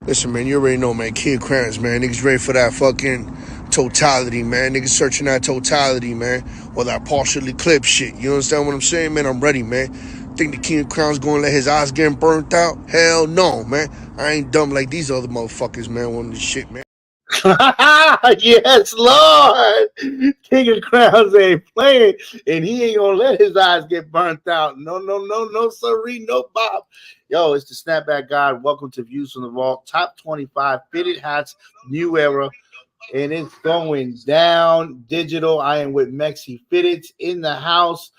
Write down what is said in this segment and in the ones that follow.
Listen, man, you already know, man. Kid Crowns, man. Niggas ready for that fucking totality, man. Niggas searching that totality, man. Or that partially clip shit. You understand what I'm saying, man? I'm ready, man. Think the King of Crowns gonna let his eyes get burnt out? Hell no, man. I ain't dumb like these other motherfuckers, man, on this shit, man. Yes, Lord. King of Crowns ain't playing, and he ain't gonna let his eyes get burnt out. No, sirree, no Bob. Yo, it's the Snapback God. Welcome to Views from the Vault. Top 25 fitted hats, new era, and it's going down digital. I am with Mexifitteds in the house.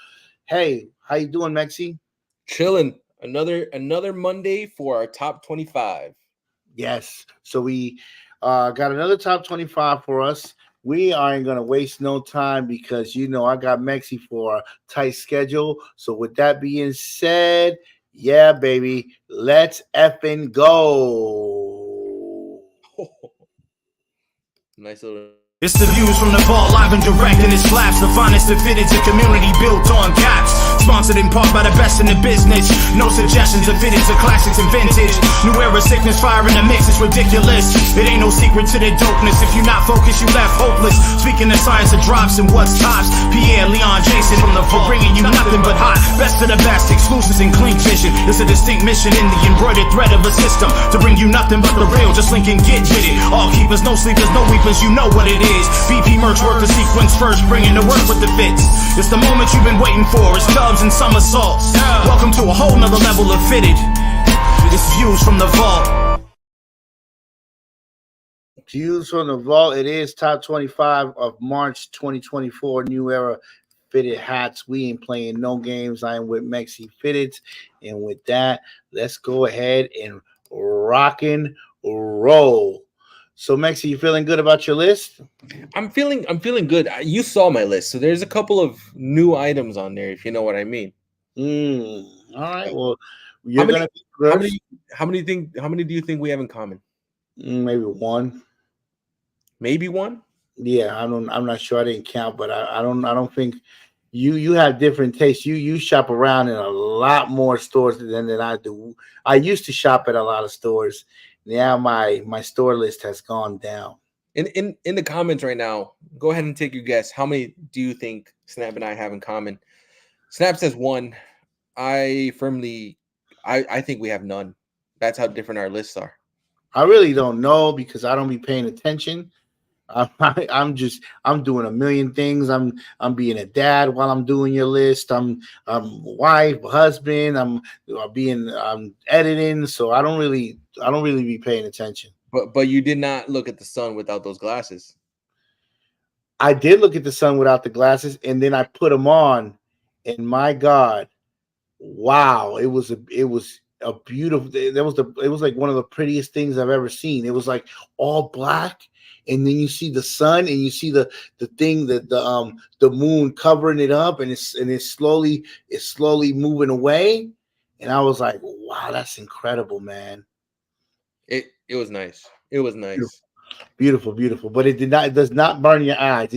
Hey, how you doing, Mexi? Chilling. Another Monday for our top 25. Yes. So we got another top 25 for us. We aren't going to waste no time because, you know, I got Mexi for a tight schedule. So with that being said, yeah, baby, let's effing go. Nice little. It's the views from the vault, live and direct, and it's flaps. The finest of fitteds, a community built on caps. Sponsored in part by the best in the business. No suggestions of fitteds, of classics and vintage. New era sickness, fire in the mix, it's ridiculous. It ain't no secret to the dopeness. If you're not focused, you left hopeless. Speaking of science of drops and what's tops. Pierre, Leon, Jason from the vault, bringing you nothing but hot. Best of the best, exclusives and clean vision. It's a distinct mission in the embroidered thread of a system to bring you nothing but the real. Just link and get with it. All keepers, no sleepers, no weepers, you know what it is. BP merch work the sequence first, bringing the work with the fits. It's the moment you've been waiting for. It's dubs and somersaults. Welcome to a whole nother level of fitted. It's Views from the Vault. Views from the Vault. It is top 25 of March 2024. New era fitted hats. We ain't playing no games. I am with Mexifitteds. And with that, let's go ahead and rock and roll. So, Mexi, you feeling good about your list? I'm feeling good. You saw my list, so there's a couple of new items on there, if you know what I mean. All right. Well, you're gonna be first. How many do you think we have in common? Maybe one. Maybe one? Yeah, I'm not sure. I didn't count, but I don't think you have different tastes. You shop around in a lot more stores than I do. I used to shop at a lot of stores. Now my store list has gone down. In the comments right now, go ahead and take your guess. How many do you think Snap and I have in common? Snap says one. I think we have none. That's how different our lists are. I really don't know because I don't be paying attention. I'm doing a million things. I'm being a dad while I'm doing your list. I'm wife, husband. I'm editing. So I don't really be paying attention. But you did not look at the sun without those glasses. I did look at the sun without the glasses, and then I put them on, and my God, wow! It was a beautiful. It was like one of the prettiest things I've ever seen. It was like all black. And then you see the sun, and you see the thing that the moon covering it up, and it's slowly moving away. And I was like, wow, that's incredible, man. It was nice. It was nice. Beautiful. But it does not burn your eyes.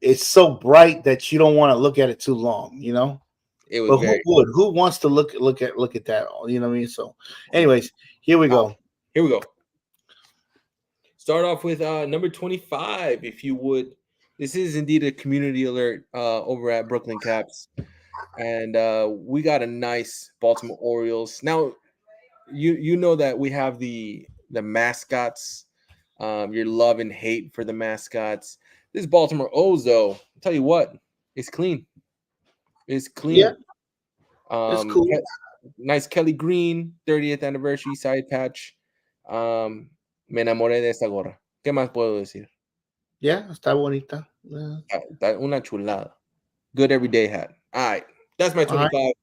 It's so bright that you don't want to look at it too long, you know? It was who wants to look at that? You know what I mean? So anyways, here we go. Start off with number 25, if you would. This is indeed a community alert over at Brooklyn Caps. And we got a nice Baltimore Orioles. Now, you know that we have the mascots, your love and hate for the mascots. This Baltimore O's, though, I'll tell you what, it's clean. It's clean. Yeah. It's cool. Nice Kelly Green 30th anniversary side patch. Me enamoré de esta gorra. ¿Qué más puedo decir? Yeah, está bonita. Está una chulada. Good everyday hat. All right. That's my 25. Right.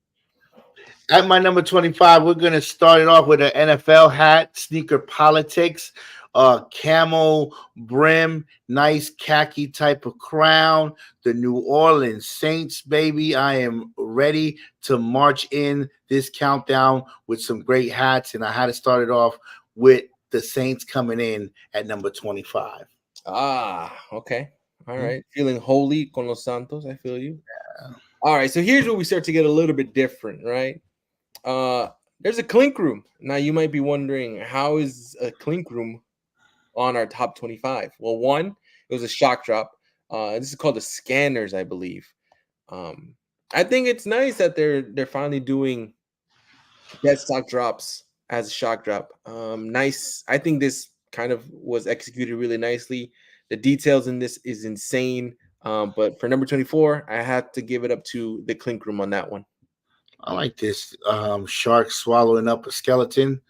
At my number 25, we're going to start it off with an NFL hat, sneaker politics, camo brim, nice khaki type of crown, the New Orleans Saints, baby. I am ready to march in this countdown with some great hats, and I had to start it off with the Saints coming in at number 25. Okay. All right. Feeling holy con los Santos. I feel you. Yeah. All right. So here's where we start to get a little bit different, right? There's a clink room. Now you might be wondering, how is a clink room on our top 25? Well, one, it was a shock drop. This is called the Scanners, I believe. I think it's nice that they're finally doing dead stock drops as a shock drop. Nice. I think this kind of was executed really nicely. The details in this is insane. But for number 24, I had to give it up to the clink room on that one. I like this shark swallowing up a skeleton.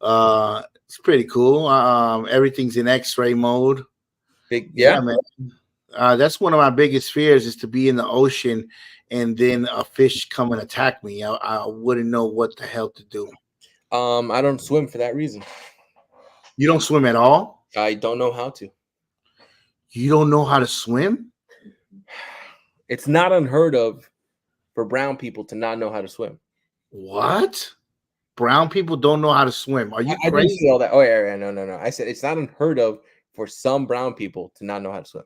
It's pretty cool. Everything's in X-ray mode. Yeah, man. That's one of my biggest fears, is to be in the ocean and then a fish come and attack me. I wouldn't know what the hell to do. I don't swim for that reason. You don't swim at all? I don't know how to. You don't know how to swim? It's not unheard of for brown people to not know how to swim. What? Brown people don't know how to swim? Are you I crazy? didn't say all that. Oh, yeah, no. I said it's not unheard of for some brown people to not know how to swim.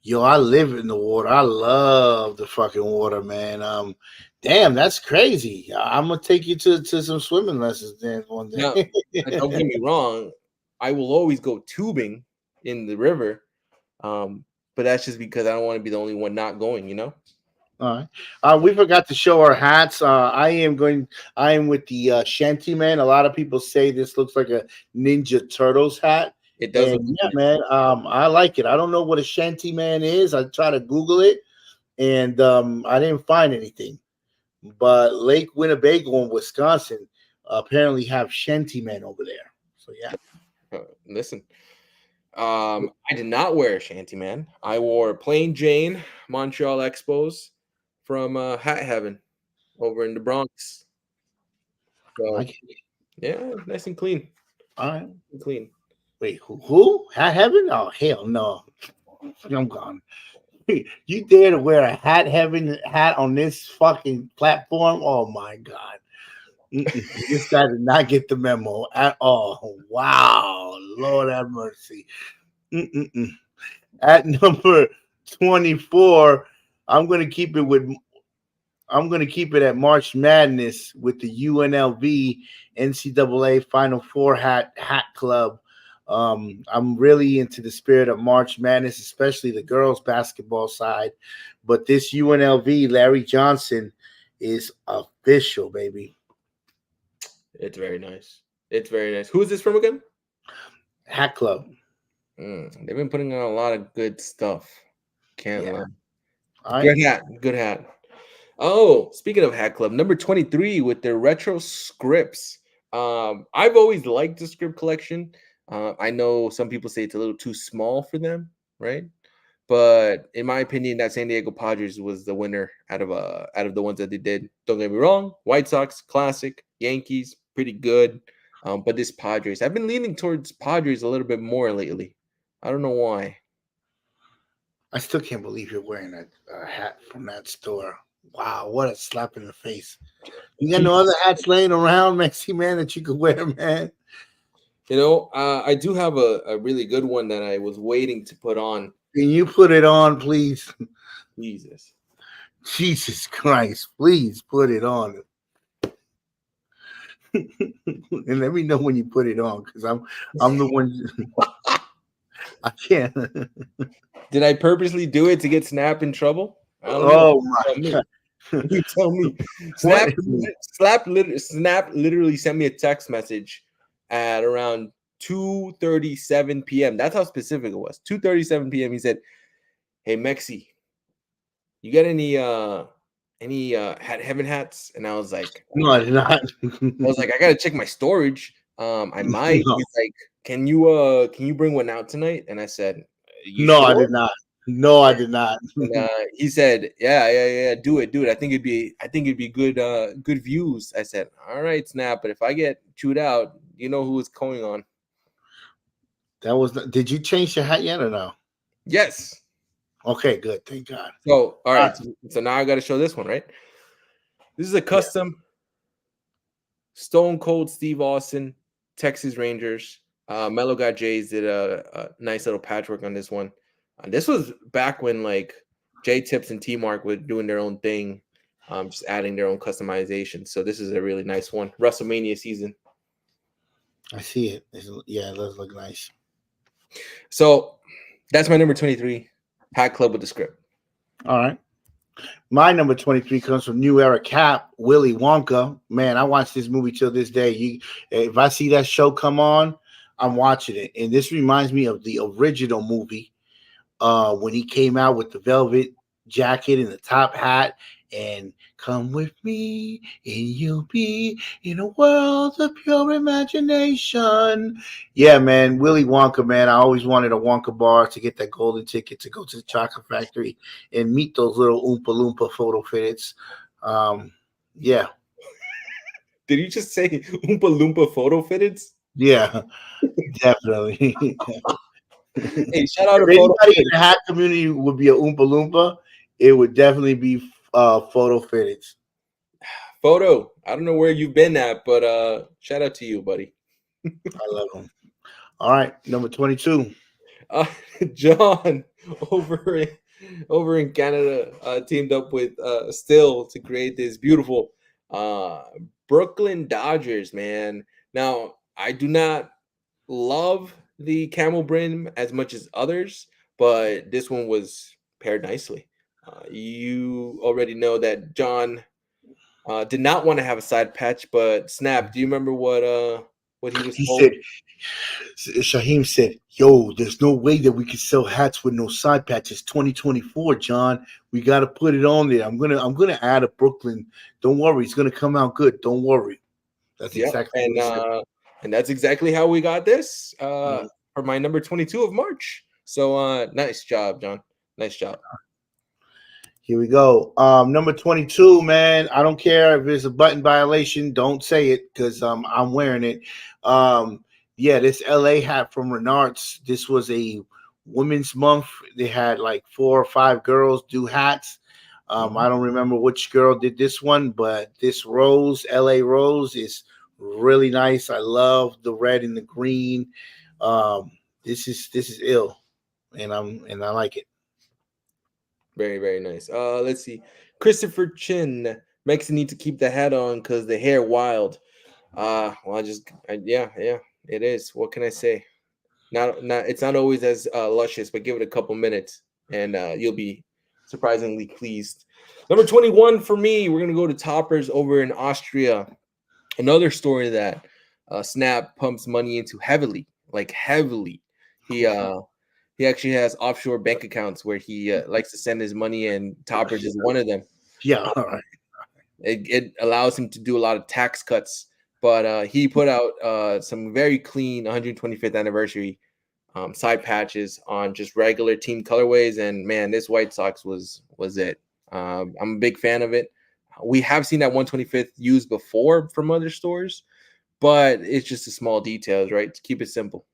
Yo, I live in the water. I love the fucking water, man. Damn, that's crazy. I'm gonna take you to some swimming lessons then one day. Now, don't get me wrong. I will always go tubing in the river, but that's just because I don't want to be the only one not going. You know. All right. We forgot to show our hats. I am with the Shanty Man. A lot of people say this looks like a Ninja Turtles hat. It does. Yeah, man. I like it. I don't know what a Shanty Man is. I try to Google it, and I didn't find anything. But Lake Winnebago in Wisconsin apparently have Shanty Men over there. So yeah. Listen, I did not wear a Shanty Man. I wore Plain Jane Montreal Expos from Hat Heaven over in the Bronx. So, yeah, nice and clean. All right. Clean. Wait, who? Hat Heaven? Oh, hell no. I'm gone. You dare to wear a Hat Heaven hat on this fucking platform? Oh, my God. This guy did not get the memo at all. Wow. Lord have mercy. At number 24, I'm going to keep it at March Madness with the UNLV NCAA Final Four hat club. I'm really into the spirit of March Madness, especially the girls basketball side. But this UNLV Larry Johnson is official, baby. It's very nice. It's very nice. Who is this from again? Hat Club. They've been putting on a lot of good stuff. Can't lie. Right. Good hat. Oh, speaking of Hat Club, number 23 with their retro scripts. I've always liked the script collection. I know some people say it's a little too small for them, right? But in my opinion, that San Diego Padres was the winner out of the ones that they did. Don't get me wrong, White Sox, classic. Yankees, pretty good. But this Padres, I've been leaning towards Padres a little bit more lately. I don't know why. I still can't believe you're wearing a hat from that store. Wow, what a slap in the face. You got no other hats laying around, Mexi Man, that you could wear, man? You know, I do have a really good one that I was waiting to put on. Can you put it on, please? Jesus Christ, please put it on. And let me know when you put it on, because I'm the one. I can't. Did I purposely do it to get Snap in trouble? Oh my God. You tell me. Snap literally sent me a text message at around 2:37 p.m. That's how specific it was. 2:37 p.m. He said, "Hey Mexi, you got any Hat Heaven hats?" And I was like, "No, I did not." I was like, "I gotta check my storage. I might." No. He's like, "Can you bring one out tonight?" And I said, "No, sure?" I did not. No, I did not. And, he said, "Yeah, do it. I think it'd be good views." I said, "All right, Snap, but if I get chewed out, you know who is going on." Did you change your hat yet or no? Yes. Okay, good. Thank God. So, all right. So now I got to show this one, right? This is a custom Stone Cold Steve Austin, Texas Rangers. Mellow Got Jays did a nice little patchwork on this one. This was back when like J Tips and T Mark were doing their own thing. just adding their own customization. So this is a really nice one. WrestleMania season. I see it. Yeah, it does look nice. So that's my number 23, Hat Club with the script. All right. My number 23 comes from New Era Cap, Willy Wonka. Man, I watch this movie till this day. If I see that show come on, I'm watching it. And this reminds me of the original movie when he came out with the velvet jacket and the top hat and come with me and you'll be in a world of pure imagination. Yeah, man, Willy Wonka, man. I always wanted a Wonka bar to get that golden ticket to go to the chocolate factory and meet those little Oompa Loompa photo fitteds. Yeah. Did you just say Oompa Loompa photo fitteds? Yeah, definitely. Hey, shout out to if photo anybody in the hat community would be a Oompa Loompa, it would definitely be photo fitteds. Photo. I don't know where you've been at, but shout out to you, buddy. I love them. All right, number 22. John over in Canada teamed up with Still to create this beautiful Brooklyn Dodgers, man. Now, I do not love the camel brim as much as others, but this one was paired nicely. You already know that John did not want to have a side patch, but Snap, do you remember what he was told? Shaheem said, yo, there's no way that we can sell hats with no side patches. 2024, John. We got to put it on there. I'm gonna add a Brooklyn. Don't worry, it's gonna come out good. Don't worry. That's exactly and that's exactly how we got this for my number 22 of March. So nice job, John. Nice job. Here we go. Number 22, man. I don't care if it's a button violation. Don't say it because I'm wearing it. Yeah, this LA hat from Renard's. This was a women's month. They had like 4 or 5 girls do hats. I don't remember which girl did this one, but this rose, LA Rose, is really nice. I love the red and the green. This is ill, and I like it. Very, very nice. Let's see. Christopher Chin. Mexican need to keep the hat on because the hair wild. Well, yeah, it is. What can I say? Not it's not always as luscious, but give it a couple minutes and you'll be surprisingly pleased. Number 21 for me, we're gonna go to Toppers over in Austria. Another story that Snap pumps money into heavily, like heavily. He actually has offshore bank accounts where he likes to send his money, and Toppers is one of them. Yeah, all right. It allows him to do a lot of tax cuts, but he put out some very clean 125th anniversary side patches on just regular team colorways, and man, this White Sox was it. I'm a big fan of it. We have seen that 125th used before from other stores, but it's just the small details, right? To keep it simple.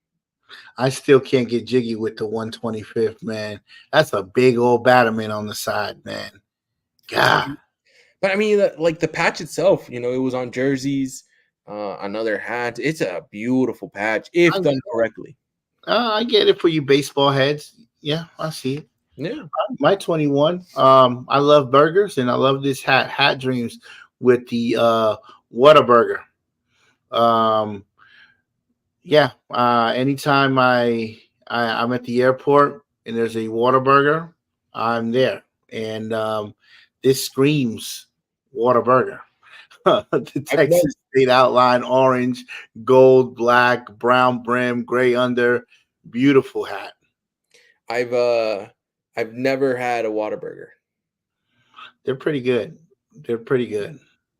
I still can't get jiggy with the 125th, man. That's a big old batterman on the side, man. God. But I mean, like the patch itself, it was on jerseys, another hat. It's a beautiful patch if done correctly. I get it for you baseball heads. Yeah, I see it. Yeah. My 21. I love burgers, and I love this hat dreams with the Whataburger. Yeah, anytime I'm at the airport and there's a Whataburger, I'm there. And this screams Whataburger. The Texas State outline, orange, gold, black, brown brim, gray under, beautiful hat. I've never had a Whataburger. They're pretty good.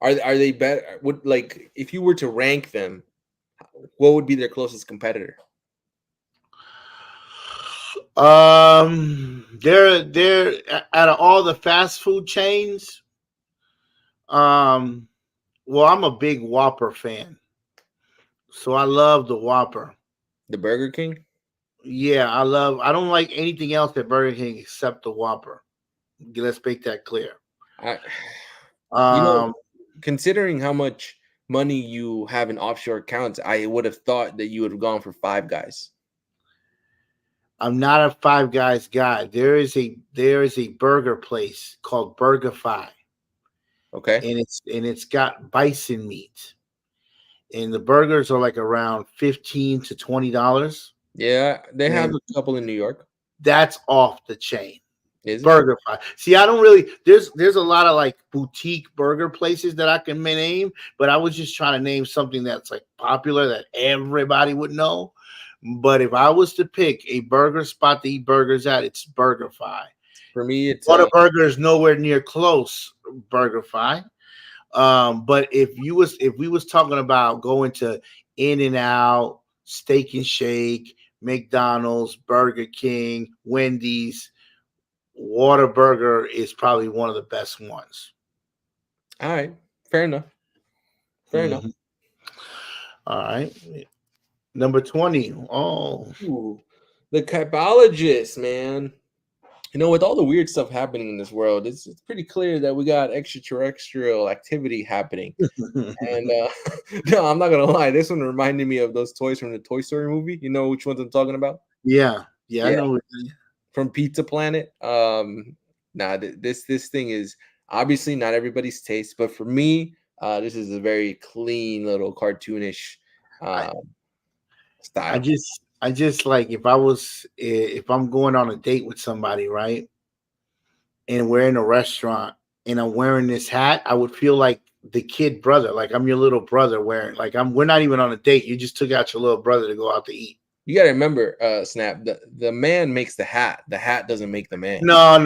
Are they better? Like if you were to rank them, what would be their closest competitor? They're out of all the fast food chains. Well, I'm a big Whopper fan, so I love the Whopper. The Burger King? Yeah, I don't like anything else at Burger King except the Whopper. Let's make that clear. Considering how much money you have in offshore accounts, I would have thought that you would have gone for Five Guys. I'm not a Five Guys guy. There is a burger place called BurgerFi, Okay. and it's got bison meat. And the burgers are like around $15 to $20. Yeah, they have And a couple in New York. that's off the chain. Is it? Burger Fi. See, I don't really. There's a lot of like boutique burger places that I can name, but I was just trying to name something that's like popular that everybody would know. But if I was to pick a burger spot to eat burgers at, it's Burger Fi. For me, it's Whataburger is nowhere near close. Burger Fi. But if we was talking about going to In-N-Out, Steak and Shake, McDonald's, Burger King, Wendy's, Whataburger is probably one of the best ones. all right. Fair enough. Fair enough. All right. Number 20. Oh, Ooh, the capologist, man. You know, with all the weird stuff happening in this world, it's pretty clear that we got extraterrestrial activity happening. And no, I'm not gonna lie, this one reminded me of those toys from the Toy Story movie. You know which ones I'm talking about? yeah. I know. From Pizza Planet. Nah, this thing is obviously not everybody's taste, but for me, this is a very clean little cartoonish style. I just like if I'm going on a date with somebody, right? And we're in a restaurant and I'm wearing this hat, I would feel like the kid brother, like I'm your little brother wearing, like we're not even on a date. You just took out your little brother to go out to eat. You got to remember, Snap, the man makes the hat. The hat doesn't make the man. No. You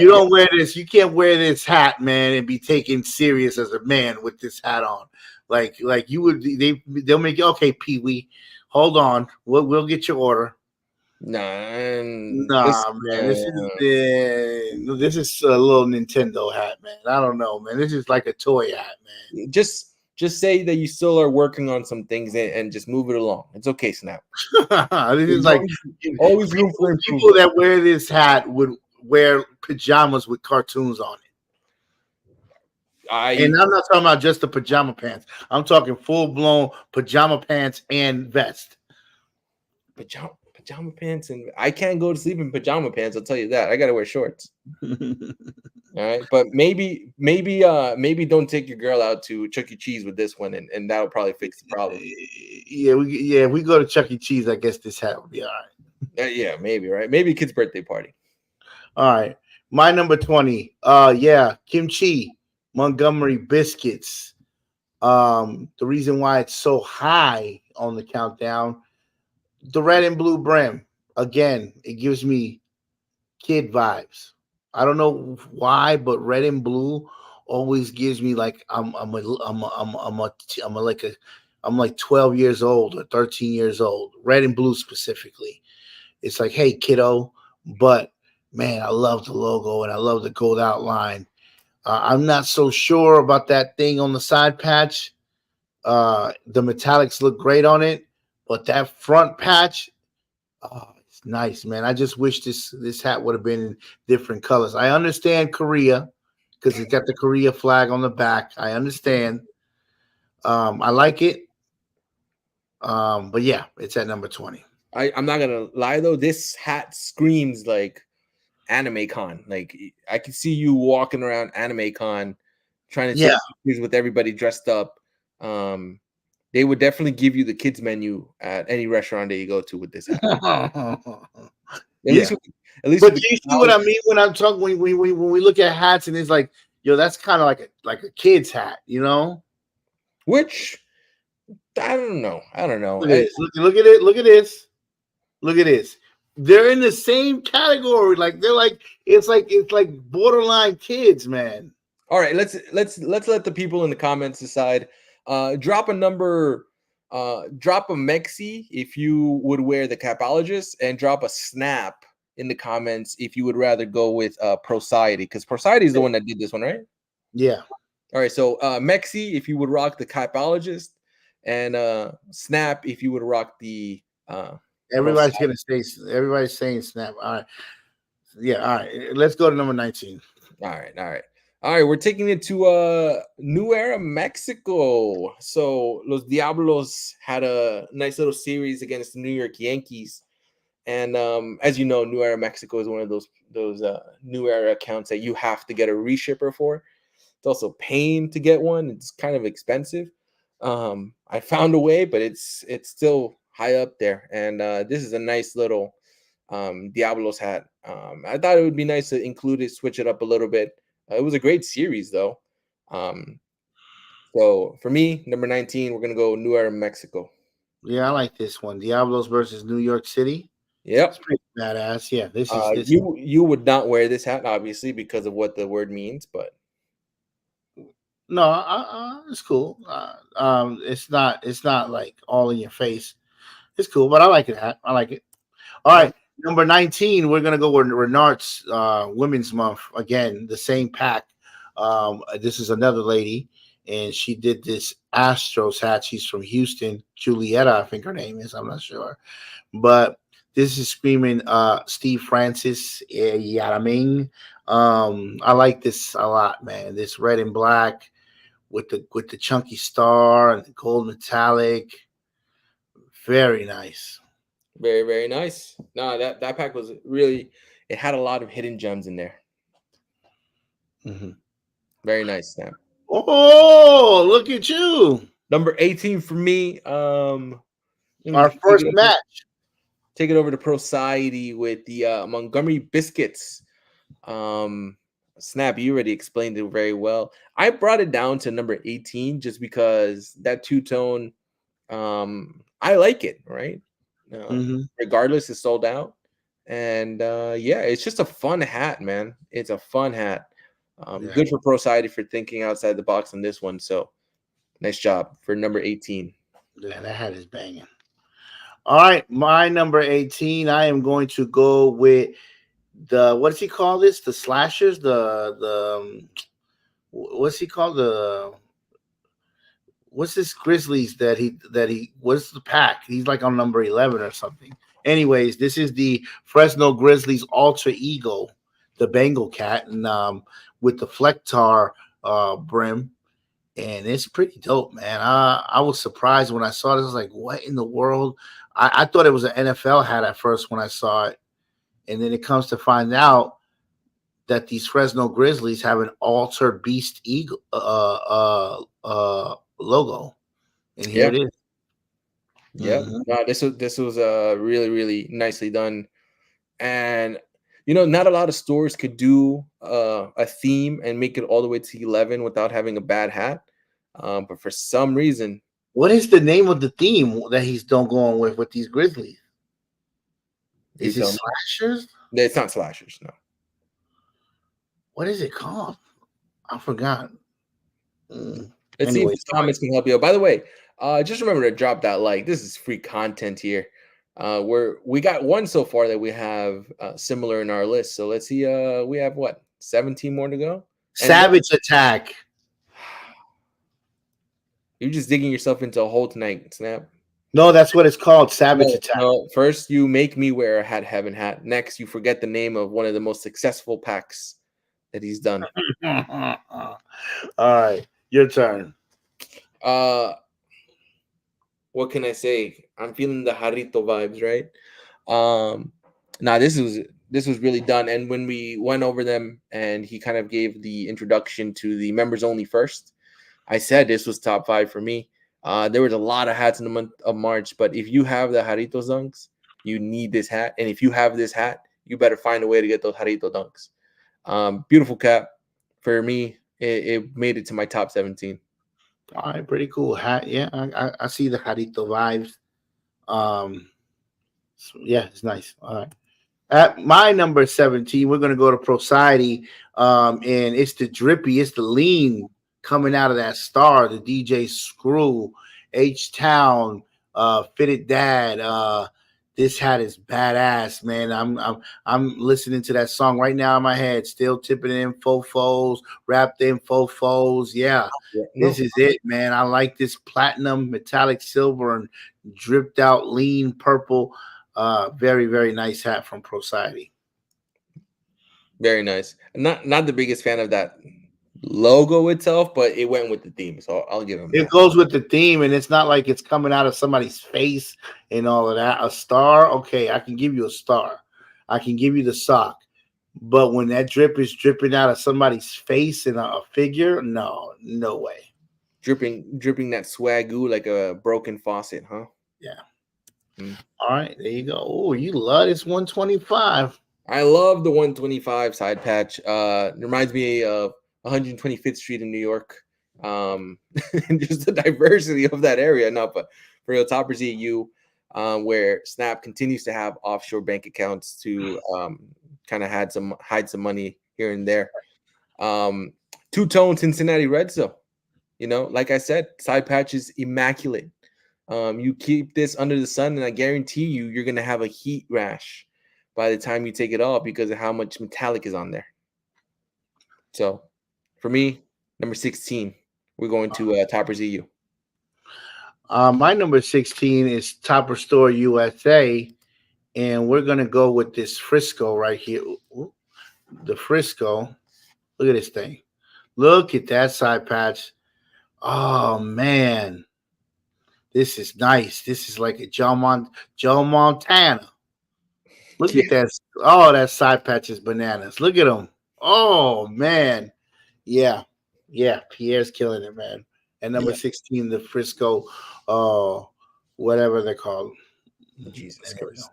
don't wear this. You can't wear this hat, man, and be taken serious as a man with this hat on. Like you would. They'll make you okay, Pee Wee. Hold on, we'll get your order. Man. This is a little Nintendo hat, man. I don't know, man. This is like a toy hat, man. Just say that you still are working on some things and just move it along. It's okay, Snap. This is like always room for people that wear this hat would wear pajamas with cartoons on it. And I'm not talking about just the pajama pants. I'm talking full-blown pajama pants and vest. Pajama pants, and I can't go to sleep in pajama pants. I'll tell you that. I gotta wear shorts. All right, but maybe don't take your girl out to Chuck E. Cheese with this one, and that'll probably fix the problem. Yeah, we go to Chuck E. Cheese. I guess this hat would be all right. Yeah, maybe right. Maybe a kid's birthday party. All right, my number 20. Kimchi Montgomery biscuits. The reason why it's so high on the countdown, the red and blue brim. Again, it gives me kid vibes. I don't know why, but red and blue always gives me like I'm like 12 years old or 13 years old. Red and blue specifically. It's like, hey, kiddo, but man, I love the logo and I love the gold outline. I'm not so sure about that thing on the side patch. The metallics look great on it, but that front patch, it's nice, man. I just wish this hat would have been in different colors. I understand Korea because it's got the Korea flag on the back. I understand. I like it. But yeah, it's at number 20. I'm not gonna lie though, this hat screams like Anime Con. Like I can see you walking around Anime Con trying to take pictures with everybody dressed up. They would definitely give you the kids menu at any restaurant that you go to with this hat. At least, but do you see what I mean when I'm talking when we look at hats and it's like, yo, that's kind of like a kid's hat, you know? Which I don't know. Look at it. Look at this. They're in the same category. Like they're like it's like borderline kids, man. All right, let's let the people in the comments decide. Drop a number, drop a Mexi if you would wear the capologist, and drop a Snap in the comments if you would rather go with Society, because Society is the one that did this one, right? Yeah. All right, so Mexi if you would rock the capologist, and Snap if you would rock the everybody's saying Snap. All right. Yeah, all right. Let's go to number 19. All right, we're taking it to New Era, Mexico. So Los Diablos had a nice little series against the New York Yankees, And as you know, New Era Mexico is one of those New Era accounts that you have to get a reshipper for. It's also pain to get one. It's kind of expensive. I found a way, but it's still high up there. And this is a nice little Diablos hat. I thought it would be nice to include it, switch it up a little bit. It was a great series, though. So for me, number 19, we're gonna go New Era Mexico. Yeah, I like this one. Diablos versus New York City. Yep. It's pretty badass. Yeah, this is you would not wear this hat, obviously, because of what the word means, but no, it's cool. It's not like all in your face. It's cool, but I like it. I like it. All right, number 19. We're gonna go with Renard's Women's Month again. The same pack. This is another lady, and she did this Astros hat. She's from Houston, Julieta, I think her name is. I'm not sure, but this is screaming Steve Francis Yaraming. I like this a lot, man. This red and black with the chunky star and the gold metallic. Very nice. very, very nice. No, that pack was really, it had a lot of hidden gems in there. Mm-hmm. Very nice, Snap. Oh, look at you. Number 18 for me. Our first match. Take it over to Society with the Montgomery Biscuits. Snap, you already explained it very well. I brought it down to number 18 just because that two-tone, I like it, right? Regardless, it's sold out. And yeah, it's just a fun hat, man. It's a fun hat. Good for Society for thinking outside the box on this one. So nice job for number 18. Yeah, that hat is banging. All right, my number 18. I am going to go with the, what does he call this? The slashers, what's he called? What's this Grizzlies that he what's the pack? He's like on number 11 or something. Anyways, this is the Fresno Grizzlies alter ego, the Bengal cat, and with the Flectar brim. And it's pretty dope, man. I was surprised when I saw this. I was like, what in the world? I thought it was an NFL hat at first when I saw it. And then it comes to find out that these Fresno Grizzlies have an altered beast eagle logo. And here it is. Yeah. No, this was really, really nicely done. And you know, not a lot of stores could do a theme and make it all the way to 11 without having a bad hat. But for some reason, what is the name of the theme that he's going with these Grizzlies? Is it slashers? It's not slashers, no. What is it called? I forgot. Let's see if the comments can help you out. By the way, just remember to drop that like. This is free content here. We got one so far that we have similar in our list. So let's see. We have what, 17 more to go? Savage Attack. You're just digging yourself into a hole tonight, Snap. No, that's what it's called, Savage Attack. No, first you make me wear a Hat Heaven hat. Next, you forget the name of one of the most successful packs that he's done. All right, your turn. What can I say? I'm feeling the Jarrito vibes, right? Nah, this was really done. And when we went over them and he kind of gave the introduction to the members only first, I said this was top 5 for me. There was a lot of hats in the month of March, but if you have the Jarrito dunks, you need this hat. And if you have this hat, you better find a way to get those Jarrito dunks. Beautiful cap. For me, it made it to my top 17. All right, pretty cool hat. Yeah, I see the Jarrito vibes. So yeah, it's nice. All right. At my number 17, we're gonna go to Society. And it's the drippy, it's the lean coming out of that star, the DJ Screw, H-Town, Fitted Dad. This hat is badass, man. I'm listening to that song right now in my head, still tipping in fofos, wrapped in fofos. Yeah, this is it, man. I like this platinum, metallic silver, and dripped out lean purple. Very, very nice hat from Society. Very nice. Not the biggest fan of that logo itself, but it went with the theme, so I'll give him It that. goes with the theme, and it's not like it's coming out of somebody's face and all of that. A star, okay, I can give you a star. I can give you the sock. But when that drip is dripping out of somebody's face and a figure, no way. Dripping that swagoo like a broken faucet, huh? Yeah. Mm. All right, there you go. Oh, you love this 125. I love the 125 side patch. It reminds me of 125th Street in New York. And just the diversity of that area. No, but for real, Topperzstore EU, where Snap continues to have offshore bank accounts to kind of hide some money here and there. Two-tone Cincinnati Reds, though. You know, like I said, side patch is immaculate. You keep this under the sun, and I guarantee you're going to have a heat rash by the time you take it off because of how much metallic is on there. So, for me, number 16, we're going to Topperzstore EU. My number 16 is Topperzstore USA, and we're going to go with this Frisco right here. Ooh, the Frisco. Look at this thing. Look at that side patch. Oh, man. This is nice. This is like a Joe Montana. Look at that. Oh, that side patch is bananas. Look at them. Oh, man. Yeah. Pierre's killing it, man. And number 16, the Frisco, whatever they're called. Jesus Christ.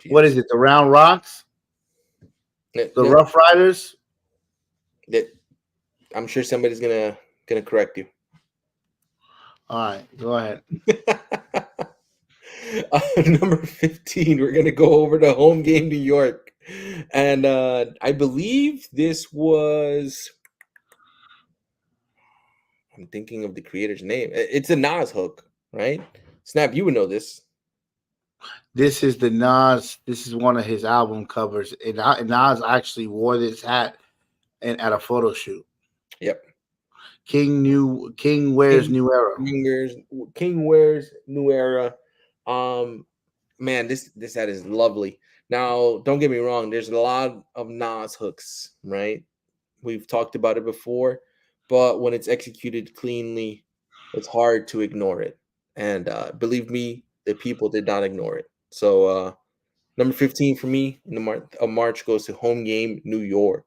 What is it? The Round Rocks? The Rough Riders? I'm sure somebody's gonna correct you. All right, go ahead. Number 15, we're gonna go over to Home Game New York, and I believe this was. I'm thinking of the creator's name. It's a Nas hook, right? Snap, you would know this. This is the Nas. This is one of his album covers, and Nas actually wore this hat at a photo shoot. Yep. King wears New Era. King wears New Era. Man, this hat is lovely. Now, don't get me wrong. There's a lot of Nas hooks, right? We've talked about it before, but when it's executed cleanly, it's hard to ignore it. And believe me, the people did not ignore it. So number 15 for me in the month of March goes to Home Game New York.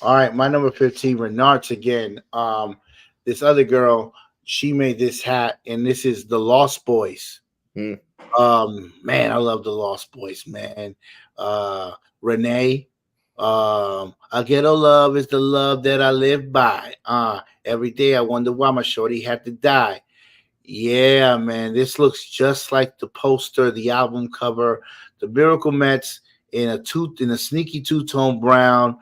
All right, my number 15, Renards again. This other girl, she made this hat, and this is the Lost Boys. Man, I love the Lost Boys, man. Renee, a ghetto love is the love that I live by. Every day I wonder why my shorty had to die. Yeah, man, this looks just like the poster, the album cover, the Miracle Mets in a sneaky two-tone brown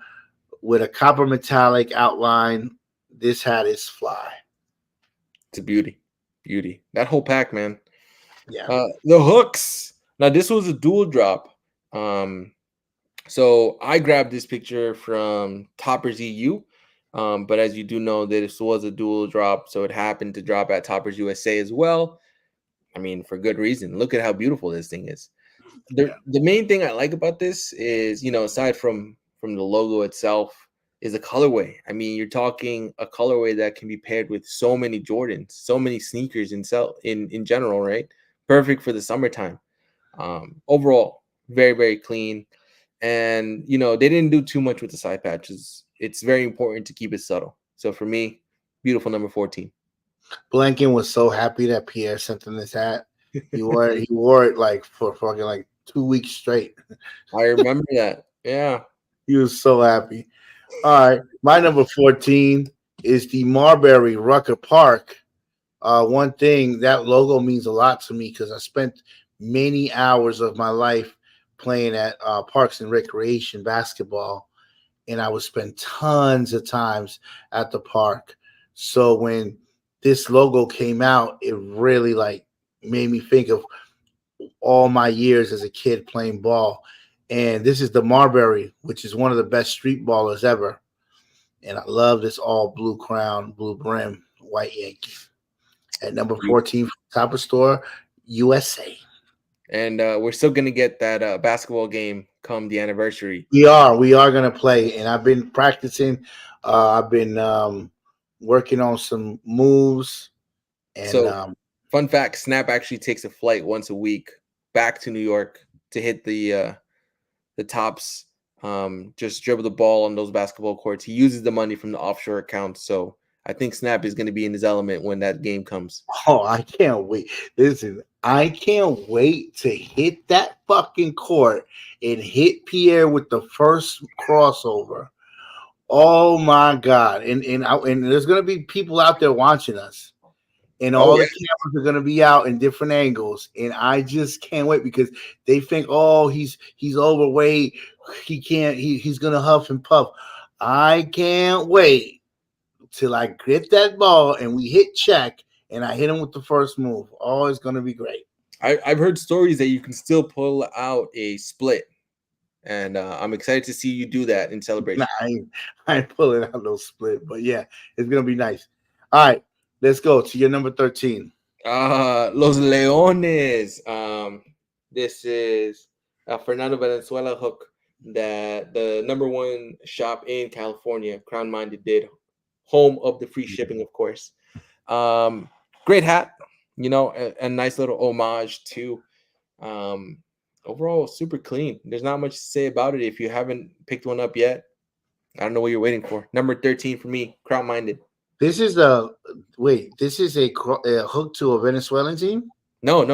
with a copper metallic outline. This hat is fly. It's a beauty. That whole pack, man. Yeah. The hooks. Now this was a dual drop. So I grabbed this picture from Topperzstore EU. But as you do know, this was a dual drop, so it happened to drop at Topperzstore USA as well. I mean, for good reason. Look at how beautiful this thing is. The main thing I like about this is, aside from the logo itself, is a colorway. I mean, you're talking a colorway that can be paired with so many Jordans, so many sneakers in general, right? Perfect for the summertime. Overall, very, very clean. And, they didn't do too much with the side patches. It's very important to keep it subtle. So for me, beautiful number 14. Blanken was so happy that Pierre sent him this hat. He wore it like for fucking like 2 weeks straight. I remember that. Yeah. He was so happy. All right. My number 14 is the Marbury Rucker Park. One thing, that logo means a lot to me because I spent many hours of my life playing at Parks and Recreation basketball, and I would spend tons of times at the park. So when this logo came out, it really made me think of all my years as a kid playing ball. And this is the Marbury, which is one of the best street ballers ever. And I love this all blue crown, blue brim, white Yankee. At number 14, Topperzstore USA. And we're still going to get that basketball game come the anniversary. We are gonna play, and I've been practicing. I've been working on some moves, and So, fun fact: Snap actually takes a flight once a week back to New York to hit the tops. Just dribble the ball on those basketball courts. He uses the money from the offshore account, so I think Snap is going to be in his element when that game comes. oh, I can't wait. Listen, I can't wait to hit that fucking court and hit Pierre with the first crossover. Oh my god! And there's gonna be people out there watching us, and Oh all yeah, the cameras are gonna be out in different angles, and I just can't wait because they think, oh, he's overweight, he can't, he's gonna huff and puff. I can't wait till I get that ball and we hit check, and I hit him with the first move. Oh, it's gonna be great. I've heard stories that you can still pull out a split, and I'm excited to see you do that in celebration. Nah, I ain't pulling out no split, but yeah, it's gonna be nice. All right, let's go to your number 13. Los Leones. This is a Fernando Valenzuela hook that the number one shop in California, Crown Minded, did. Home of the free shipping, of course. Great hat. You know, a nice little homage to. Overall, super clean. There's not much to say about it. If you haven't picked one up yet, I don't know what you're waiting for. Number 13 for me, Crown Minded. This is This is a hook to a Venezuelan team. No.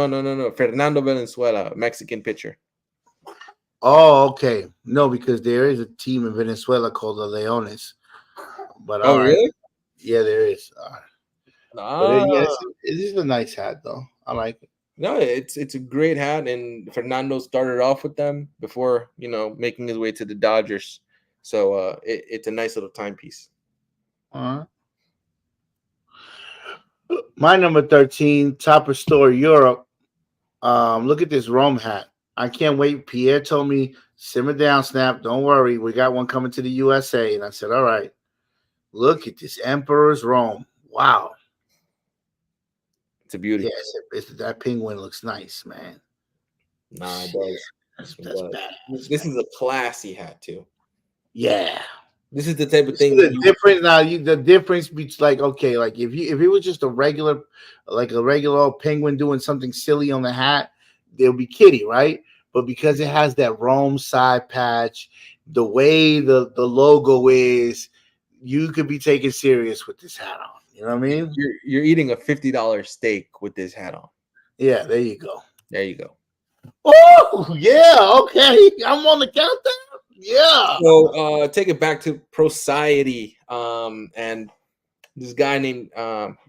Fernando Valenzuela, Mexican pitcher. Oh, okay. No, because there is a team in Venezuela called the Leones. But all right. Really? Yeah, there is. But yes, it is a nice hat though. I like it. No, it's a great hat, and Fernando started off with them before making his way to the Dodgers. So it's a nice little timepiece. My number 13, Topperzstore Europe. Look at this Rome hat. I can't wait. Pierre told me, simmer down, Snap. Don't worry. We got one coming to the USA. And I said, all right. Look at this Emperor's Rome. Wow. It's a beauty. Yes, that penguin looks nice, man. Nah, it does. That's badass. This is a classy hat too. Yeah. This is the type of thing. The difference between like if it was just a regular old penguin doing something silly on the hat, it'll be kitty, right? But because it has that Rome side patch, the way the logo is, you could be taken serious with this hat on. You know what I mean? You're eating a $50 steak with this hat on. Yeah, there you go. There you go. Oh yeah, okay. I'm on the countdown. Yeah. So take it back to Society. And this guy named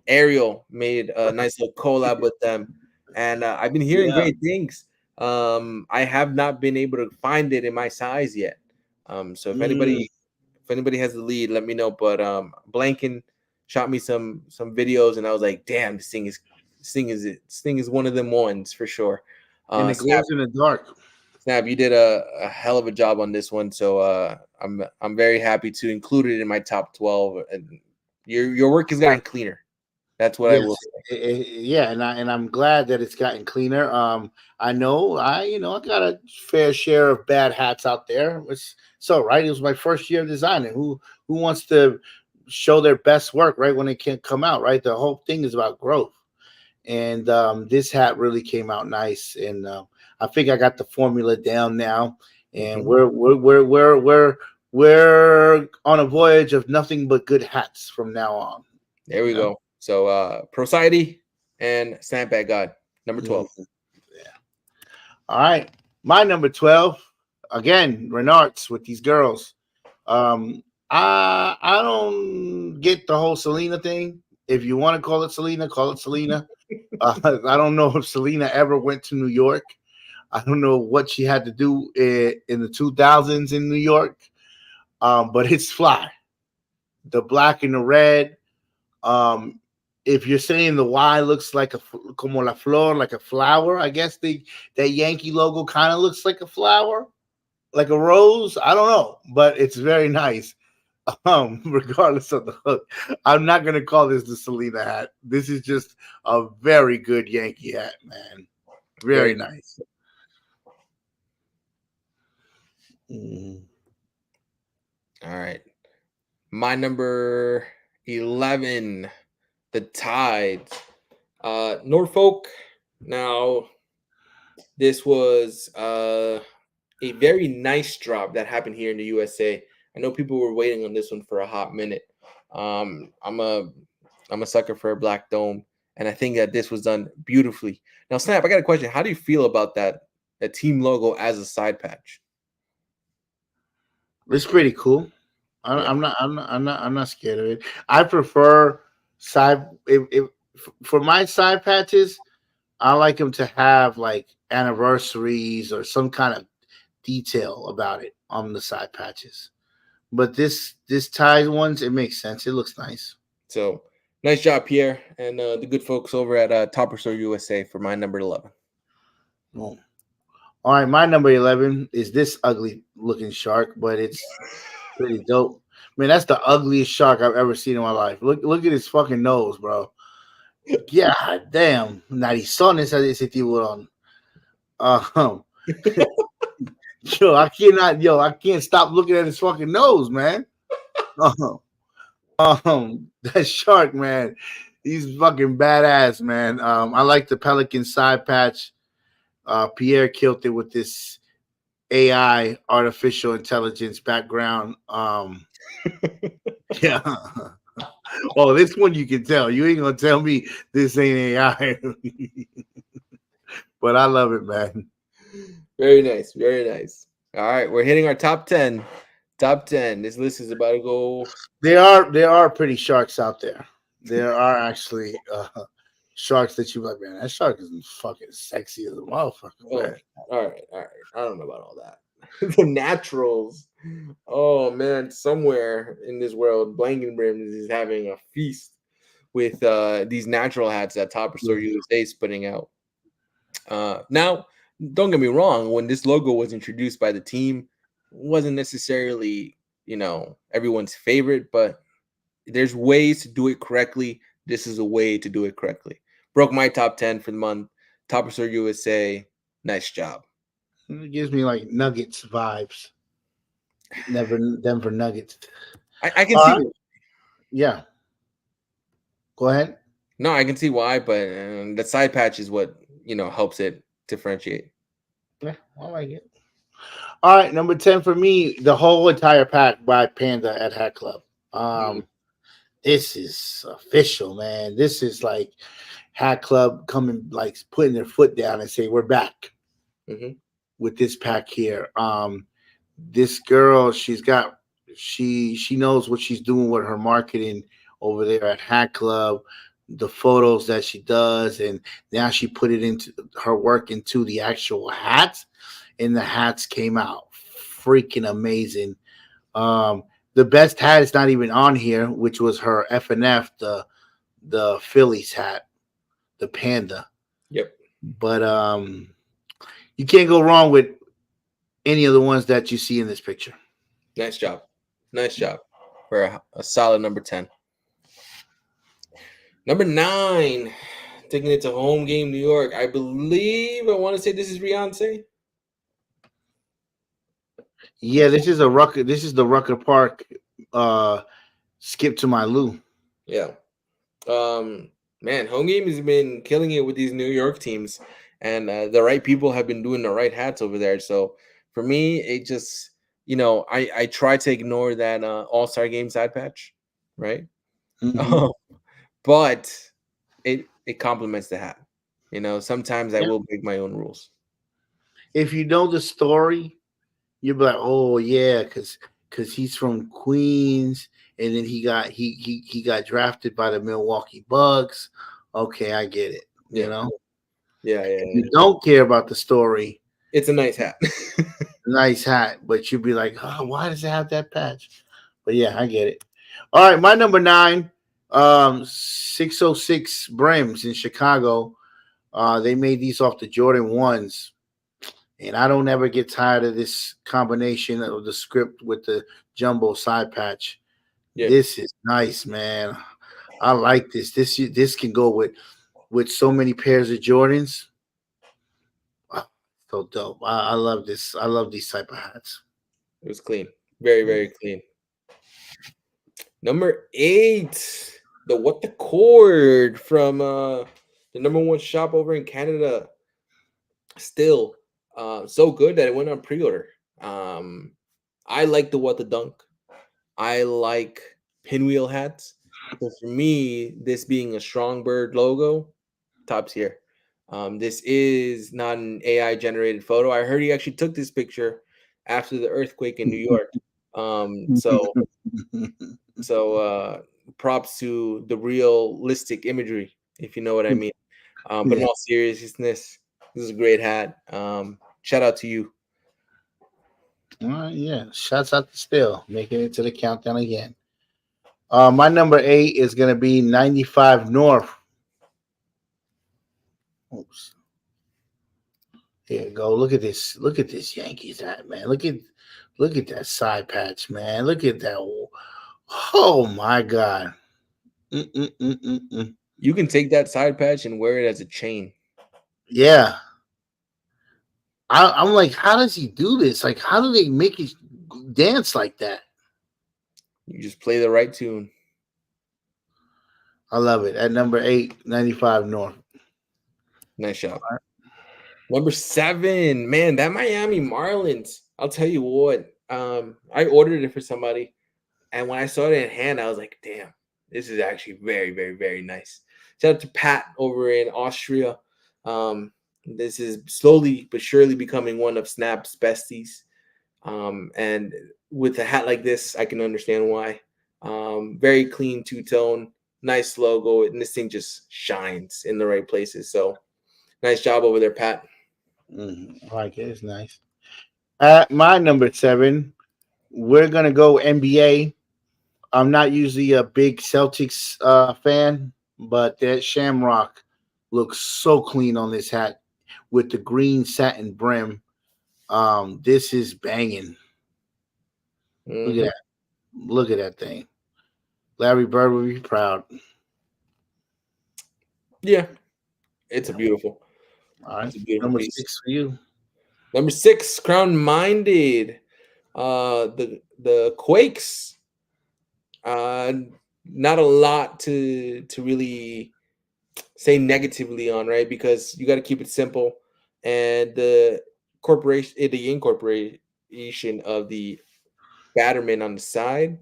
Ariel made a nice little collab with them. And I've been hearing great things. I have not been able to find it in my size yet. So if anybody has the lead, let me know. But Blanken shot me some videos, and I was like, damn, this thing is one of them ones for sure. And it glows in the dark. Snap, you did a hell of a job on this one, so I'm very happy to include it in my top 12. And your work has gotten cleaner. That's what I will say. Yeah, and I'm glad that it's gotten cleaner. I know I got a fair share of bad hats out there. It's right. It was my first year of designing. Who wants to show their best work right when it can't come out? Right. The whole thing is about growth. And this hat really came out nice, and I think I got the formula down now, and we're on a voyage of nothing but good hats from now on. There we go. So Society and Snapback God, number 12. Yeah. All right, my number 12 again, Renards with these girls. I don't get the whole Selena thing. If you want to call it Selena, call it Selena. I don't know if Selena ever went to New York. I don't know what she had to do in the 2000s in New York, but it's fly. The black and the red. If you're saying the Y looks like como la flor, like a flower, I guess that Yankee logo kind of looks like a flower, like a rose. I don't know, but it's very nice. Regardless of the hook, I'm not gonna call this the Selena hat. This is just a very good Yankee hat, man. Very nice. Mhm. All right. My number 11, the Tides. Norfolk. Now, this was a very nice drop that happened here in the USA. I know people were waiting on this one for a hot minute. I'm a sucker for a black dome, and I think that this was done beautifully. Now, Snap, I got a question. How do you feel about that team logo as a side patch? It's pretty cool. Yeah. I'm not scared of it. I prefer side if for my side patches. I like them to have like anniversaries or some kind of detail about it on the side patches. But this tied ones, it makes sense. It looks nice. So nice job, Pierre, and the good folks over at Topperzstore USA for my number 11. Boom. All right, my number 11 is this ugly looking shark, but it's pretty dope. Man, that's the ugliest shark I've ever seen in my life. Look at his fucking nose, bro. Yeah, damn. Narizones ese tiburón. I can't stop looking at his fucking nose, man. That shark, man, he's fucking badass, man. I like the pelican side patch. Pierre killed it with this AI, artificial intelligence background. Yeah. Oh, this one you can tell. You ain't gonna tell me this ain't AI. But I love it, man. Very nice, very nice. All right, we're hitting our top 10. Top 10. This list is about to go. There are pretty sharks out there. There are actually sharks that you like, man. That shark is fucking sexy as a motherfucker. Oh, Man. all right. I don't know about all that. The naturals. Oh man, somewhere in this world, Blankenbrims is having a feast with these natural hats that Topperzstore USA is putting out. Now, don't get me wrong. When this logo was introduced by the team, wasn't necessarily everyone's favorite, but there's ways to do it correctly. This is a way to do it correctly. Broke my top 10 for the month. Topperzstore USA, nice job. It gives me like Nuggets vibes. Denver Nuggets. I can see. Yeah. Go ahead. No, I can see why, but the side patch is what helps it differentiate. Yeah, I like it. All right, number 10 for me, the whole entire pack by Panda at Hat Club. This is official, man. This is like Hat Club coming, like putting their foot down and say, we're back with this pack here. This girl, she knows what she's doing with her marketing over there at Hat Club, the photos that she does, and now she put it into her work into the actual hats, and the hats came out freaking amazing. The best hat is not even on here, which was her FNF, the Phillies hat, the Panda. Yep. But you can't go wrong with any of the ones that you see in this picture. Nice job. Nice job for a solid number 10. Number 9, taking it to home game New York. I want to say this is Beyonce. Yeah, this is the Rucker Park skip to my Lou. Yeah. Man, home game has been killing it with these New York teams, and the right people have been doing the right hats over there. So for me, it just I try to ignore that All-Star game side patch, right? But it complements the hat. Sometimes I will break my own rules. If you know the story, you'll be like, oh yeah, because he's from Queens, and then he got drafted by the Milwaukee Bucks. Okay, I get it. Yeah. If you don't care about the story, it's a nice hat. Nice hat, but you'd be like, oh, why does it have that patch? But yeah, I get it. All right, my number 9, 606 Brims in Chicago. They made these off the Jordan 1s. And I don't ever get tired of this combination of the script with the jumbo side patch. Yeah. This is nice, man. I like this. This can go with so many pairs of Jordans. So dope. I love this. I love these type of hats. It was clean. Very, very clean. Number 8, the What the Cord from the #1 shop over in Canada. Still so good that it went on pre-order. I like the What the Dunk. I like pinwheel hats. So for me, this being a Strong Bird logo, top tier. This is not an AI generated photo. I heard he actually took this picture after the earthquake in New York. So props to the realistic imagery, if you know what I mean. But in all seriousness, this is a great hat. Shout out to you. All right, yeah. Shouts out to Still making it to the countdown again. My number 8 is gonna be 95 North. Oops. Here you go. Look at this. Look at this Yankees hat, man. Look at that side patch, man. Look at that. Oh my God. You can take that side patch and wear it as a chain. Yeah. I'm like, how does he do this? Like, how do they make it dance like that? You just play the right tune. I love it. At number 8, 95 North. Nice shot. Right. Number 7, man, that Miami Marlins. I'll tell you what. I ordered it for somebody, and when I saw it in hand, I was like, damn, this is actually very, very, very nice. Shout out to Pat over in Austria. This is slowly but surely becoming one of Snap's besties. And with a hat like this, I can understand why. Very clean two-tone, nice logo, and this thing just shines in the right places. So nice job over there, Pat. I like it. It's nice. At my number 7, we're going to go NBA. I'm not usually a big Celtics fan, but that shamrock looks so clean on this hat with the green satin brim. This is banging. Look at that. Look at that thing. Larry Bird will be proud. Yeah. It's a beautiful. All right. Number piece. 6 for you. Number 6, Crown Minded. The Quakes. Not a lot to really say negatively on, right? Because you got to keep it simple. And the incorporation of the Batterman on the side,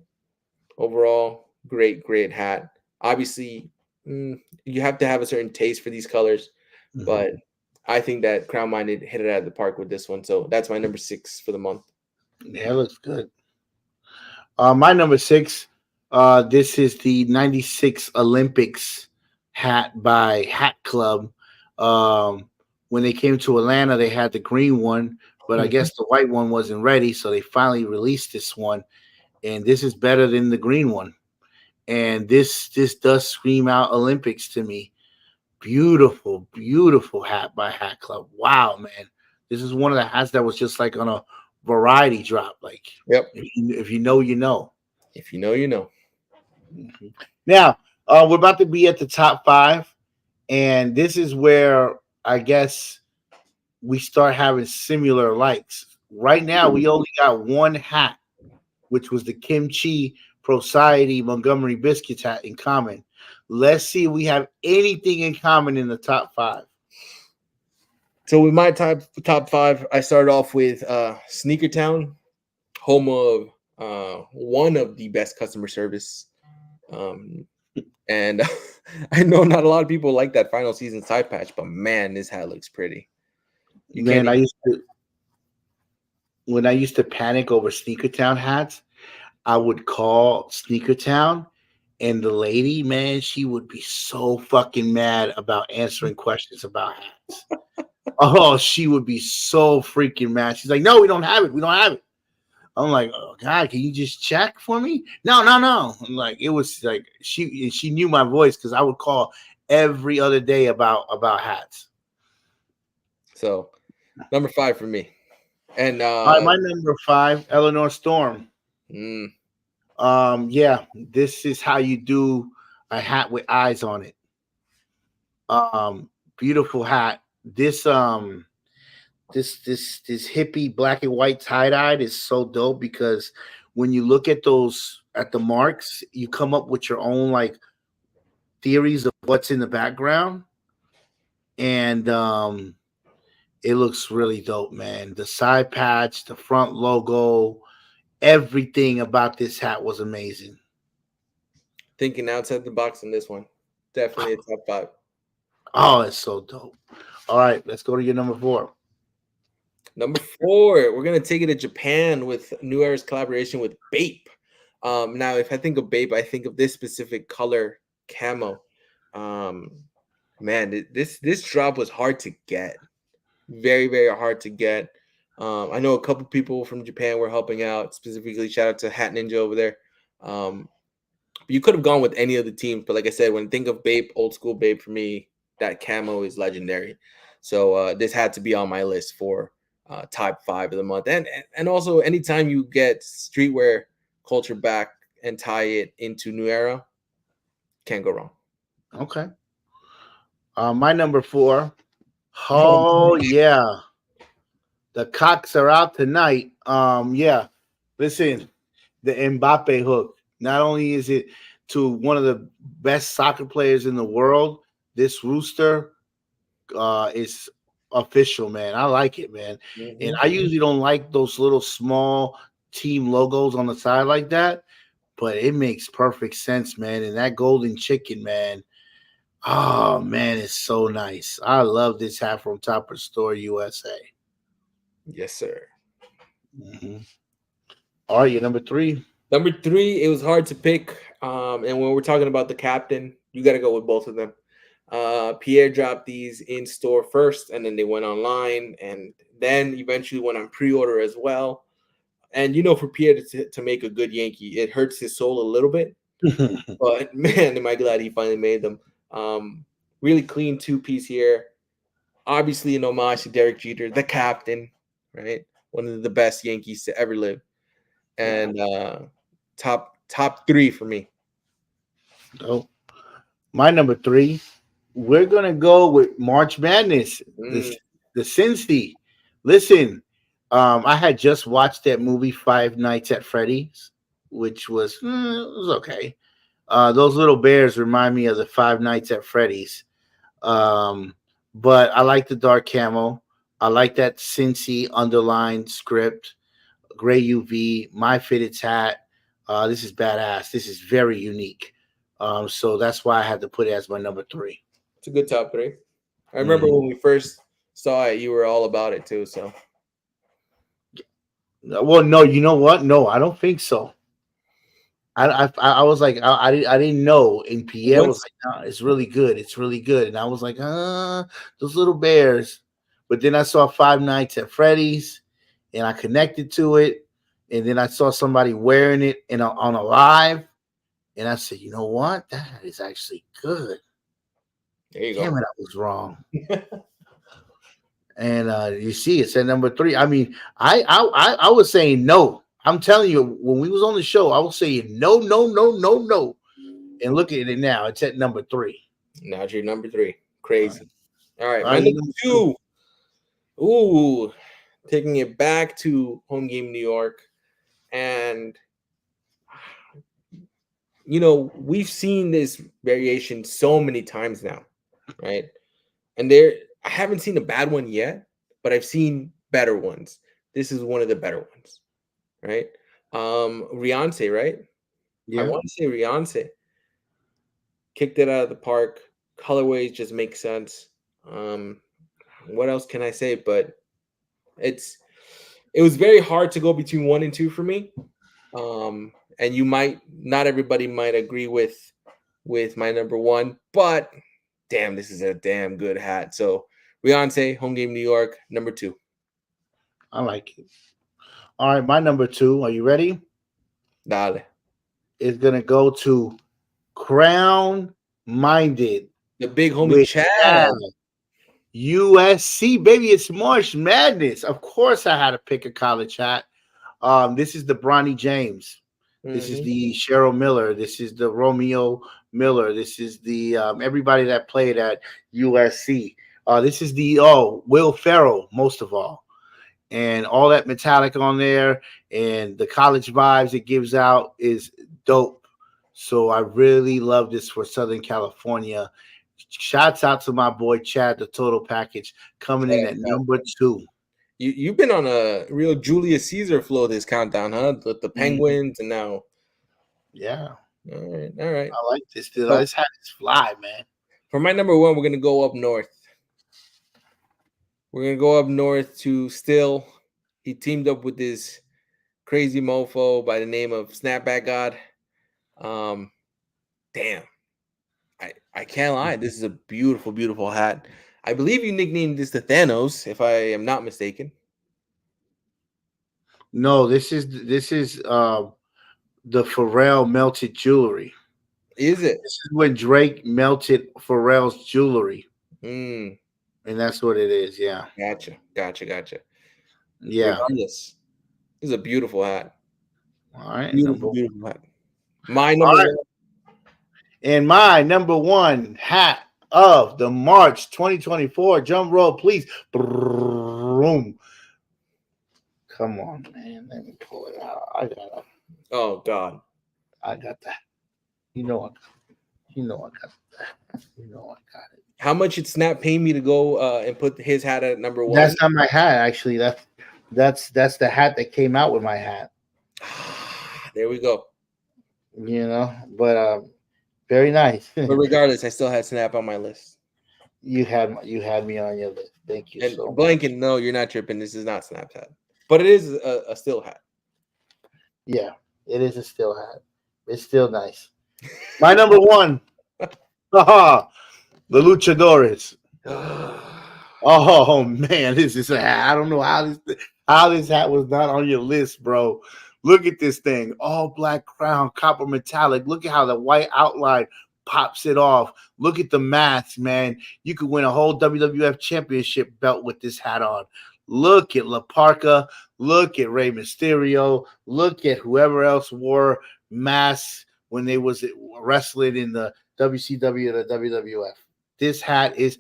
overall, great hat. Obviously, you have to have a certain taste for these colors, but I think that Crown Minded hit it out of the park with this one. So that's my number 6 for the month. Yeah, it looks good. My number 6, this is the 96 Olympics hat by Hat Club. When they came to Atlanta, they had the green one, but I guess the white one wasn't ready, so they finally released this one, and this is better than the green one. And this does scream out Olympics to me. Beautiful, beautiful hat by Hat Club. Wow, man. This is one of the hats that was just like on a variety drop. Like, yep. If you know, you know. If you know, you know. Now, we're about to be at the top 5, and this is where I guess we start having similar likes. Right now, we only got one hat, which was the Kimchi Society Montgomery Biscuits hat in common. Let's see if we have anything in common in the top 5. So with my top 5, I started off with Sneaker Town, home of one of the best customer service. And I know not a lot of people like that final season side patch, but man, this hat looks pretty. When I used to panic over Sneaker Town hats, I would call Sneaker Town, and the lady, man, she would be so fucking mad about answering questions about hats. Oh, she would be so freaking mad. She's like, "No, we don't have it. We don't have it." I'm like, "Oh God, can you just check for me?" No. I'm like, it was like she knew my voice because I would call every other day about hats. So, number 5 for me. And my number 5, Eleanor Storm. Yeah, this is how you do a hat with eyes on it. Beautiful hat. This this hippie black and white tie-dyed is so dope because when you look at the marks, you come up with your own like theories of what's in the background. And it looks really dope, man. The side patch, the front logo, everything about this hat was amazing. Thinking outside the box on this one. Definitely a top 5. Oh, it's so dope. All right, let's go to your number 4. Number 4, we're gonna take it to Japan with New Era's collaboration with Bape. Now, if I think of Bape, I think of this specific color camo. Man, this drop was hard to get, very very hard to get. I know a couple people from Japan were helping out. Specifically, shout out to Hat Ninja over there. You could have gone with any of the teams, but like I said, when I think of Bape, old school Bape, for me, that camo is legendary. So this had to be on my list for top 5 of the month. And also, anytime you get streetwear culture back and tie it into New Era, can't go wrong. Okay. My number 4. Oh yeah, the cocks are out tonight. Yeah, listen, the Mbappe hook. Not only is it to one of the best soccer players in the world, this rooster is official, man. I like it, man. Mm-hmm. And I usually don't like those little small team logos on the side like that, but it makes perfect sense, man. And that golden chicken, man. Oh man, it's so nice. I love this hat from Topperzstore USA. Yes, sir. Mm-hmm. All right, your number 3. Number 3, it was hard to pick. And when we're talking about the captain, you got to go with both of them. Pierre dropped these in store first, and then they went online, and then eventually went on pre-order as well. And for Pierre to make a good Yankee, it hurts his soul a little bit. But man, am I glad he finally made them. Really clean 2-piece here. Obviously an homage to Derek Jeter, the captain, right? One of the best Yankees to ever live. And top 3 for me. Oh, my number 3. We're gonna go with March Madness. The Cincy. Listen, I had just watched that movie Five Nights at Freddy's, which was it was okay. Those little bears remind me of the Five Nights at Freddy's. But I like the dark camo. I like that Cincy underlined script. Gray UV, my Fitteds hat. This is badass. This is very unique. So that's why I had to put it as my number 3. It's a good top 3. I remember when we first saw it, you were all about it too. So, well, no, you know what? No, I don't think so. I was like, I didn't know. And Pierre was like, no, it's really good. It's really good. And I was like, those little bears. But then I saw Five Nights at Freddy's, and I connected to it. And then I saw somebody wearing it on a live, and I said, you know what? That is actually good. There you Damn go. it, I was wrong. And you see, it's at number 3. I mean, I was saying no. I'm telling you, when we was on the show, I was saying no. And look at it now. It's at number 3. Now it's your number 3. Crazy. All right. My number 2. Ooh, taking it back to home game New York. And, we've seen this variation so many times now, right? And I haven't seen a bad one yet, but I've seen better ones. This is one of the better ones, right? Rianse, right? Yeah. I want to say Rianse. Kicked it out of the park. Colorways just make sense. What else can I say? But it was very hard to go between 1 and 2 for me. And not everybody might agree with my number 1, but damn, this is a damn good hat. So Rianse, home game New York, number 2. I like it. All right, my number 2. Are you ready? Dale. It's gonna go to Crown Minded. The big homie Chad. USC, baby. It's March Madness. Of course, I had to pick a college hat. This is the Bronny James. This is the Cheryl Miller. This is the Romeo Miller. This is the everybody that played at USC. This is the Will Ferrell, most of all, and all that metallic on there, and the college vibes it gives out is dope. So I really love this for Southern California. Shouts out to my boy Chad, the Total Package, coming in at number 2. You've been on a real Julius Caesar flow this countdown, huh? The Penguins and now. Yeah. All right. I like this, dude. I just had this fly, man. For my number 1, we're gonna go up north. We're gonna go up north to Still. He teamed up with this crazy mofo by the name of Snapback God. Damn. I can't lie. This is a beautiful, beautiful hat. I believe you nicknamed this the Thanos, if I am not mistaken. No, this is the Pharrell melted jewelry. Is it? This is when Drake melted Pharrell's jewelry. Mm. And that's what it is, yeah. Gotcha. Yeah. Regardless, this is a beautiful hat. All right. Beautiful hat. My number 1. And my number 1 hat of the March 2024. Drum roll, please. Boom. Come on, man. Let me pull it out. I got it. Oh God. I got that. You know I got that. You know I got it. How much did Snap pay me to go and put his hat at number 1? That's not my hat, actually. That's the hat that came out with my hat. There we go. You know, but very nice. But regardless, I still had Snap on my list. You had me on your list. Thank you. And so much. blanking, no, you're not tripping. This is not Snap's hat, but it is a Still hat. Yeah, it is a Still hat. It's still nice. My number 1. The Luchadores. Oh man, this is a hat. I don't know how this hat was not on your list, bro. Look at this thing. All black crown, copper metallic. Look at how the white outline pops it off. Look at the mask, man. You could win a whole WWF championship belt with this hat on. Look at La Parka. Look at Rey Mysterio. Look at whoever else wore masks when they was wrestling in the WCW or the WWF. This hat is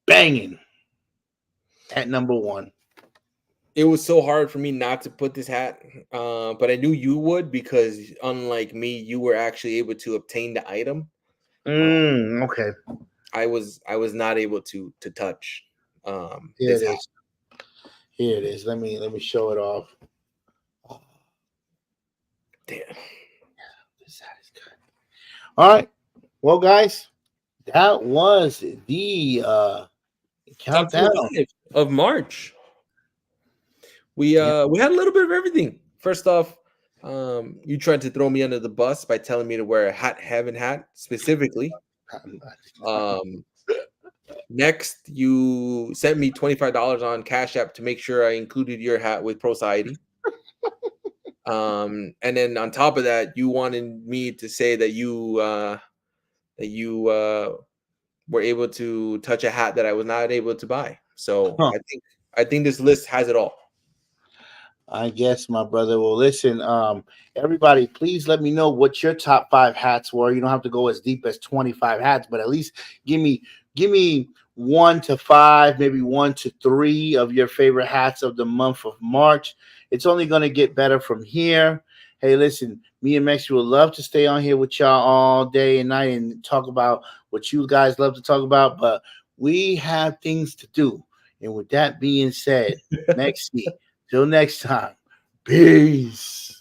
banging at number 1. It was so hard for me not to put this hat, but I knew you would because unlike me, you were actually able to obtain the item. Okay. I was not able to touch. Here it is. Here it is. Let me show it off. Oh. Damn. Yeah, this hat is good. All right. Well, guys, that was the countdown of March. We had a little bit of everything. First off, you tried to throw me under the bus by telling me to wear a Hat Heaven hat specifically. Next, you sent me $25 on Cash App to make sure I included your hat with Prociety. And then on top of that, you wanted me to say that you were able to touch a hat that I was not able to buy. So I think this list has it all. I guess, my brother. Well, listen, everybody, please let me know what your top 5 hats were. You don't have to go as deep as 25 hats, but at least give me 1 to 5, maybe 1 to 3 of your favorite hats of the month of March. It's only going to get better from here. Hey, listen, me and Mex would love to stay on here with y'all all day and night and talk about what you guys love to talk about, but we have things to do. And with that being said, Mexi, till next time, peace.